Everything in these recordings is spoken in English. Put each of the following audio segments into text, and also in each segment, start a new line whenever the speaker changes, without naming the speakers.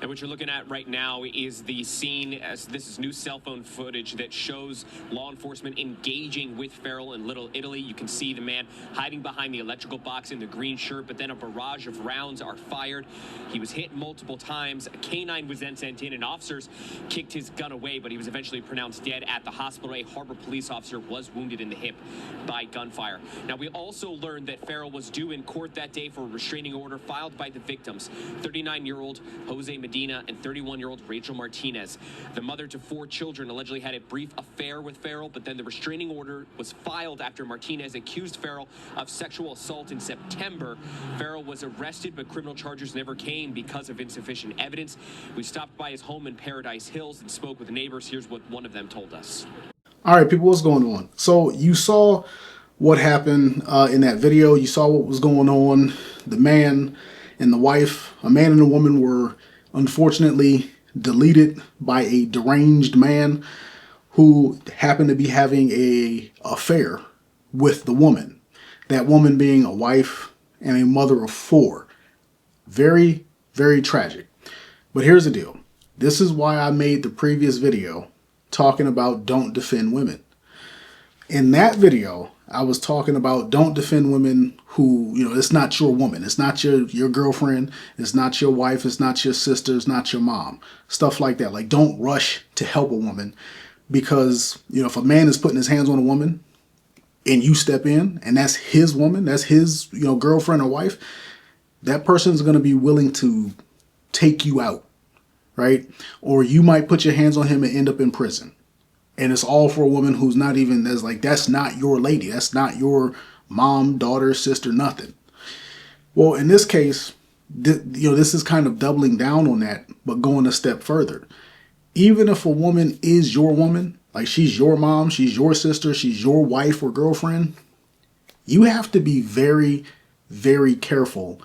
And what you're looking at right now is the scene, as this is new cell phone footage that shows law enforcement engaging with Farrell in Little Italy. You can see the man hiding behind the electrical box in the green shirt, but then a barrage of rounds are fired. He was hit multiple times. A canine was then sent in, and officers kicked his gun away, but he was eventually pronounced dead at the hospital. A Harbor police officer was wounded in the hip by gunfire. Now, we also learned that Farrell was due in court that day for a restraining order filed by the victims, 39-year-old Jose Medina and 31-year-old Rachel Martinez. The mother to 4 children allegedly had a brief affair with Farrell, but then the restraining order was filed after Martinez accused Farrell of sexual assault in September. Farrell was arrested, but criminal charges never came because of insufficient evidence. We stopped by his home in Paradise Hills and spoke with neighbors. Here's what one of them told us.
All right, people, what's going on? So you saw what happened in that video. You saw what was going on. The man and the wife, a man and a woman, were unfortunately deleted by a deranged man who happened to be having an affair with the woman. That woman being a wife and a mother of 4. Very, very tragic. But here's the deal. This is why I made the previous video talking about don't defend women. In that video, I was talking about don't defend women who, it's not your woman. It's not your girlfriend. It's not your wife. It's not your sister. It's not your mom. Stuff like that. Like, don't rush to help a woman because, if a man is putting his hands on a woman and you step in and that's his woman, that's his, girlfriend or wife, that person is going to be willing to take you out, right? Or you might put your hands on him and end up in prison. And it's all for a woman who's not even, that's not your lady. That's not your mom, daughter, sister, nothing. Well, in this case, this is kind of doubling down on that, but going a step further. Even if a woman is your woman, like she's your mom, she's your sister, she's your wife or girlfriend, you have to be very, very careful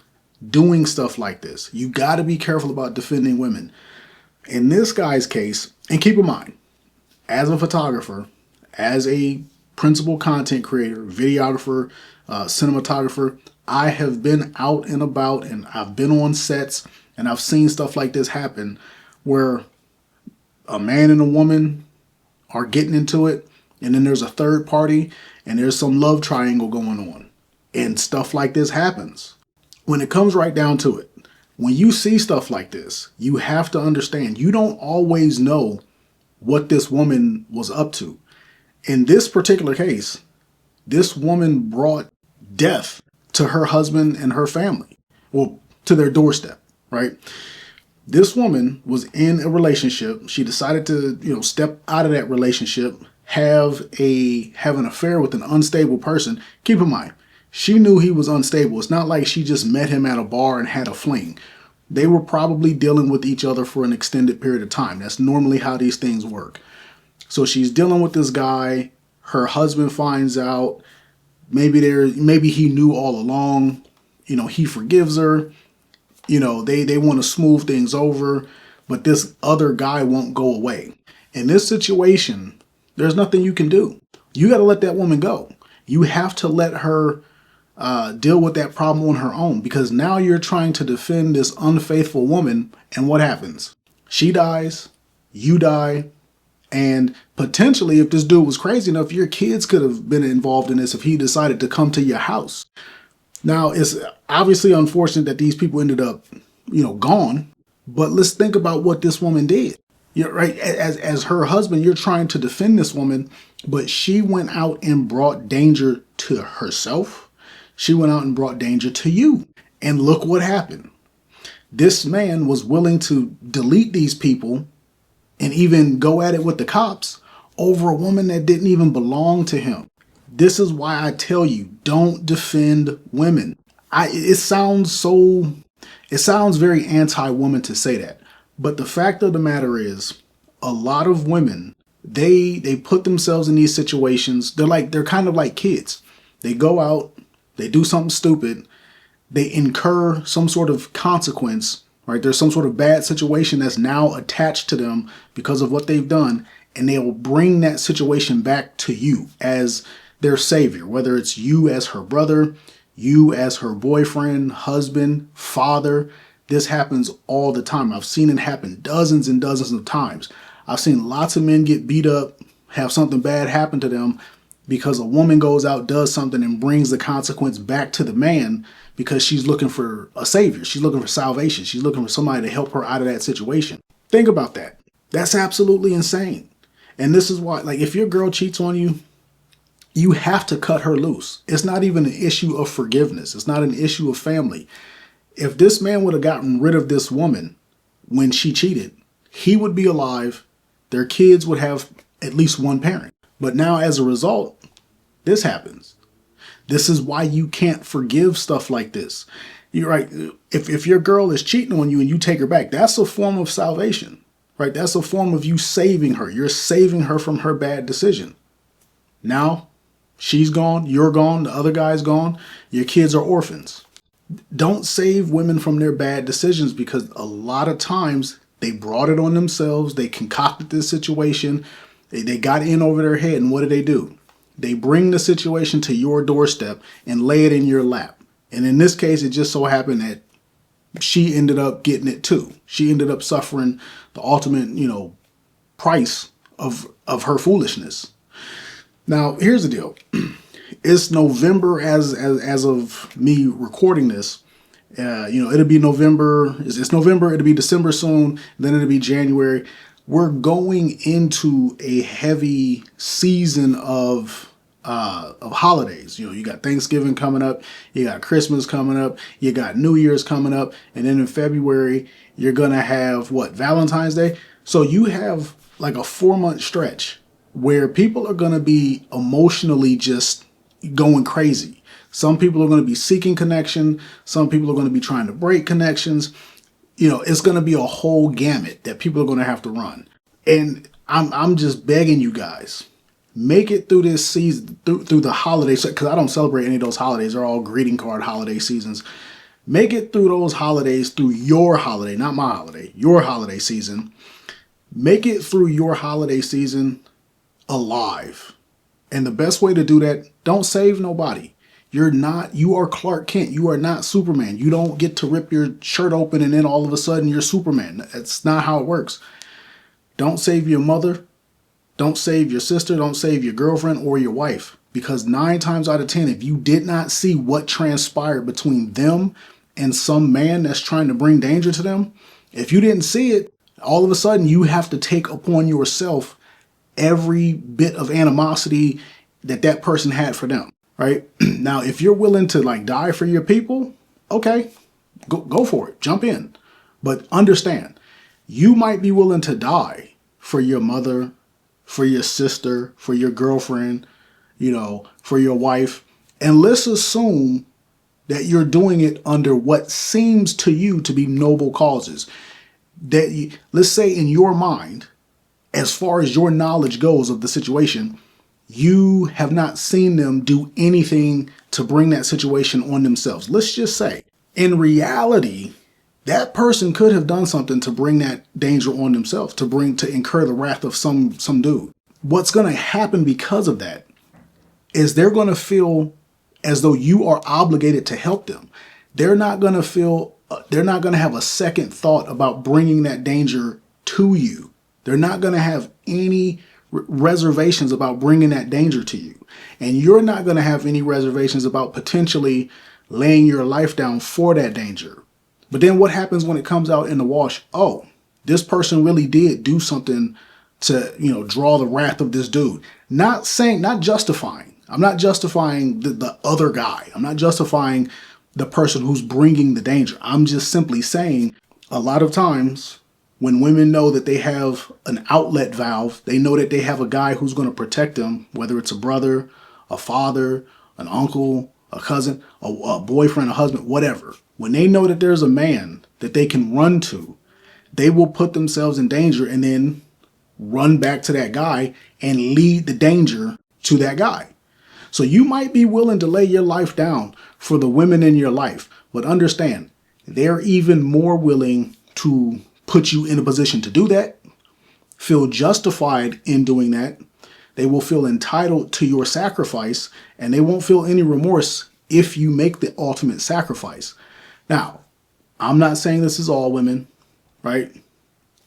doing stuff like this. You got to be careful about defending women. In this guy's case, and keep in mind, as a photographer, as a principal content creator, videographer, cinematographer, I have been out and about and I've been on sets and I've seen stuff like this happen where a man and a woman are getting into it and then there's a third party and there's some love triangle going on and stuff like this happens. When it comes right down to it, when you see stuff like this, you have to understand you don't always know what this woman was up to. In this particular case, this woman brought death to her husband and her family, well, to their doorstep, right? This woman was in a relationship. She decided to, step out of that relationship, have an affair with an unstable person. Keep in mind, she knew he was unstable. It's not like she just met him at a bar and had a fling. They were probably dealing with each other for an extended period of time. That's normally how these things work. So she's dealing with this guy. Her husband finds out. Maybe he knew all along. He forgives her. They want to smooth things over, but this other guy won't go away. In this situation, there's nothing you can do. You got to let that woman go. You have to let her deal with that problem on her own, because now you're trying to defend this unfaithful woman, and what happens? She dies, you die, and potentially, if this dude was crazy enough, your kids could have been involved in this if he decided to come to your house. Now, it's obviously unfortunate that these people ended up, gone, but let's think about what this woman did. Right? As her husband, you're trying to defend this woman, but she went out and brought danger to herself. She went out and brought danger to you. And look what happened. This man was willing to delete these people and even go at it with the cops over a woman that didn't even belong to him. This is why I tell you, don't defend women. It sounds very anti-woman to say that. But the fact of the matter is, a lot of women, they put themselves in these situations. They're kind of like kids. They go out, they do something stupid, they incur some sort of consequence, right? There's some sort of bad situation that's now attached to them because of what they've done, and they will bring that situation back to you as their savior, whether it's you as her brother, you as her boyfriend, husband, father. This happens all the time. I've seen it happen dozens and dozens of times. I've seen lots of men get beat up, have something bad happen to them because a woman goes out, does something, and brings the consequence back to the man because she's looking for a savior. She's looking for salvation. She's looking for somebody to help her out of that situation. Think about that. That's absolutely insane. And this is why, like, if your girl cheats on you, you have to cut her loose. It's not even an issue of forgiveness. It's not an issue of family. If this man would have gotten rid of this woman when she cheated, he would be alive. Their kids would have at least one parent. But now as a result, this happens. This is why you can't forgive stuff like this. You're right. If your girl is cheating on you and you take her back, that's a form of salvation, right? That's a form of you saving her. You're saving her from her bad decision. Now she's gone, you're gone, the other guy's gone, your kids are orphans. Don't save women from their bad decisions, because a lot of times they brought it on themselves. They concocted this situation. They got in over their head. And what do? They bring the situation to your doorstep and lay it in your lap. And in this case, it just so happened that she ended up getting it too. She ended up suffering the ultimate, price of her foolishness. Now, here's the deal. It's November as of me recording this. It'll be November. It's November. It'll be December soon. Then it'll be January. We're going into a heavy season of holidays. You got Thanksgiving coming up. You got Christmas coming up. You got New Year's coming up. And then in February, you're going to have Valentine's Day. So you have like a 4-month stretch where people are going to be emotionally just going crazy. Some people are going to be seeking connection. Some people are going to be trying to break connections. It's going to be a whole gamut that people are going to have to run. And I'm just begging you guys, make it through this season, through the holidays, because I don't celebrate any of those holidays. They're all greeting card holiday seasons. Make it through those holidays, through your holiday, not my holiday, your holiday season. Make it through your holiday season alive. And the best way to do that, don't save nobody. You are Clark Kent. You are not Superman. You don't get to rip your shirt open and then all of a sudden you're Superman. That's not how it works. Don't save your mother. Don't save your sister. Don't save your girlfriend or your wife. Because 9 times out of 10, if you did not see what transpired between them and some man that's trying to bring danger to them, if you didn't see it, all of a sudden you have to take upon yourself every bit of animosity that person had for them, right? Now, if you're willing to die for your people, okay, go for it, jump in. But understand, you might be willing to die for your mother, for your sister, for your girlfriend, for your wife. And let's assume that you're doing it under what seems to you to be noble causes. Let's say in your mind, as far as your knowledge goes of the situation, you have not seen them do anything to bring that situation on themselves. Let's just say, in reality, that person could have done something to bring that danger on themselves, to incur the wrath of some dude. What's going to happen because of that is they're going to feel as though you are obligated to help them. They're not going to have a second thought about bringing that danger to you. They're not going to have any reservations about bringing that danger to you. And you're not going to have any reservations about potentially laying your life down for that danger. But then what happens when it comes out in the wash? Oh, this person really did do something to, draw the wrath of this dude. Not justifying. I'm not justifying the other guy. I'm not justifying the person who's bringing the danger. I'm just simply saying a lot of times when women know that they have an outlet valve, they know that they have a guy who's going to protect them, whether it's a brother, a father, an uncle, a cousin, a boyfriend, a husband, whatever. When they know that there's a man that they can run to, they will put themselves in danger and then run back to that guy and lead the danger to that guy. So you might be willing to lay your life down for the women in your life, but understand, they're even more willing to put you in a position to do that, feel justified in doing that. They will feel entitled to your sacrifice, and they won't feel any remorse if you make the ultimate sacrifice. Now, I'm not saying this is all women, right?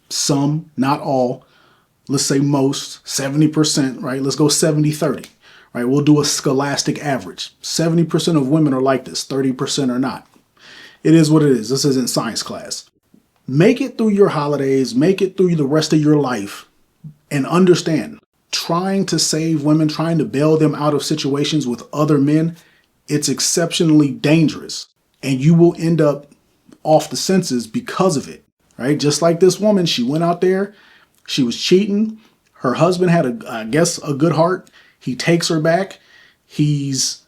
Some, not all. Let's say most, 70%, right? Let's go 70-30, right? We'll do a scholastic average. 70% of women are like this, 30% are not. It is what it is. This isn't science class. Make it through your holidays, make it through the rest of your life, and understand, trying to save women, trying to bail them out of situations with other men, it's exceptionally dangerous. And you will end up off the senses because of it, right? Just like this woman, she went out there, she was cheating. Her husband had, I guess, a good heart. He takes her back. He's,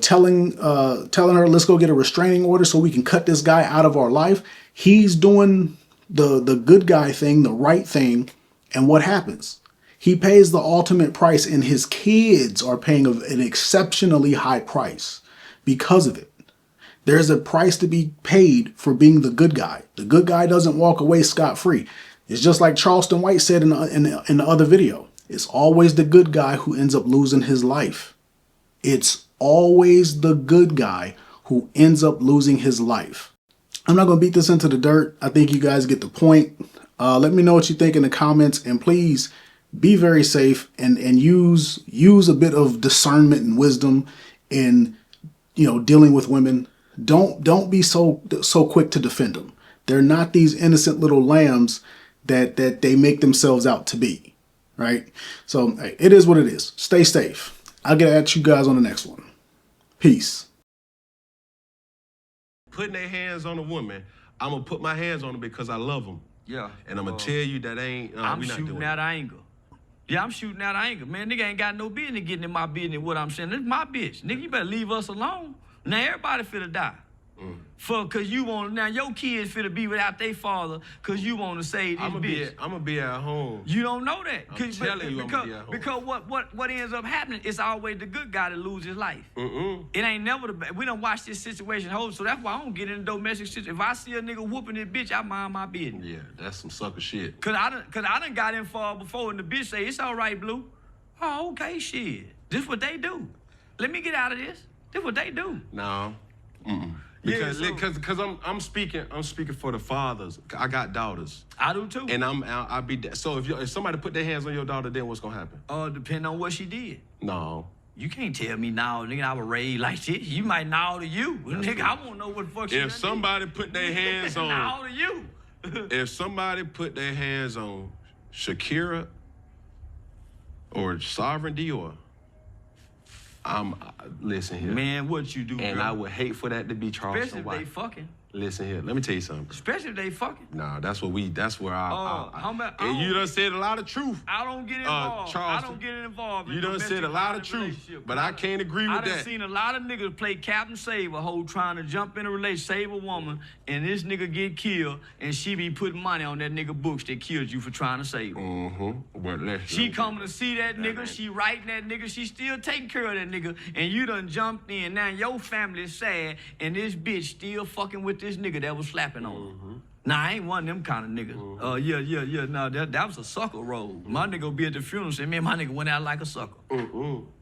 telling her, let's go get a restraining order so we can cut this guy out of our life. He's doing the good guy thing, the right thing. And what happens? He pays the ultimate price, and his kids are paying an exceptionally high price because of it. There's a price to be paid for being the good guy. The good guy doesn't walk away scot-free. It's just like Charleston White said in the other video. It's always the good guy who ends up losing his life. It's always the good guy who ends up losing his life. I'm not going to beat this into the dirt. I think you guys get the point. Let me know what you think in the comments, and please be very safe and use a bit of discernment and wisdom in dealing with women. Don't be so quick to defend them. They're not these innocent little lambs that they make themselves out to be, right? So hey, it is what it is. Stay safe. I'll get at you guys on the next one. Peace.
Putting their hands on a woman, I'm gonna put my hands on them because I love them.
Yeah.
And I'm gonna tell you that ain't.
I'm
we not
shooting
doing
out
it.
anger. Yeah, I'm shooting out anger. Man, nigga ain't got no business getting in my business. What I'm saying, this is my bitch. Nigga, you better leave us alone. Now everybody finna die. Cause you want, now your kids finna be without their father cause you want to save this bitch.
I'm gonna be at home.
You don't know that.
I'm telling you, I'm gonna be at home.
Because what ends up happening, it's always the good guy that loses his life. It ain't never the bad. We done watch this situation hold, so that's why I don't get into domestic situation. If I see a nigga whooping this bitch, I mind my business.
Yeah, that's some sucker shit.
Cause I done got involved before and the bitch say, it's all right, Blue. Oh, okay, shit. This what they do. Let me get out of this. This what they do.
No. Because I'm speaking for the fathers. I got daughters.
I do too.
And I'll be so if somebody put their hands on your daughter, then what's gonna happen?
Depending on what she did.
No.
You can't tell me now, nigga, I was raised like this. You might now to you. Nigga, I won't know what the fuck she
If somebody put their hands on
now to you.
if somebody put their hands on Shakira or Sovereign Dior, listen here.
Man, what you do,
And
girl?
I would hate for that to be Charleston
Especially if
White.
they fucking.
Listen here, let me tell you something.
Especially if they fucking.
Nah, that's where you done said a lot of truth.
I don't get involved. I
Charleston,
don't get involved in
you done
domestic
said a lot of
violence
truth,
relationship.
but I can't agree with
I done
that.
seen a lot of niggas play Captain Save a hoe trying to jump in a relationship, save a woman, and this nigga get killed, and she be putting money on that nigga books that killed you for trying to save her.
But listen,
She coming to see that nigga, she writing that nigga, she still taking care of that nigga, and you done jumped in. Now your family is sad, and this bitch still fucking with this nigga that was slapping on her. Nah, I ain't one of them kind of niggas. Yeah. No, that was a sucker role. My nigga will be at the funeral and say, man, my nigga went out like a sucker.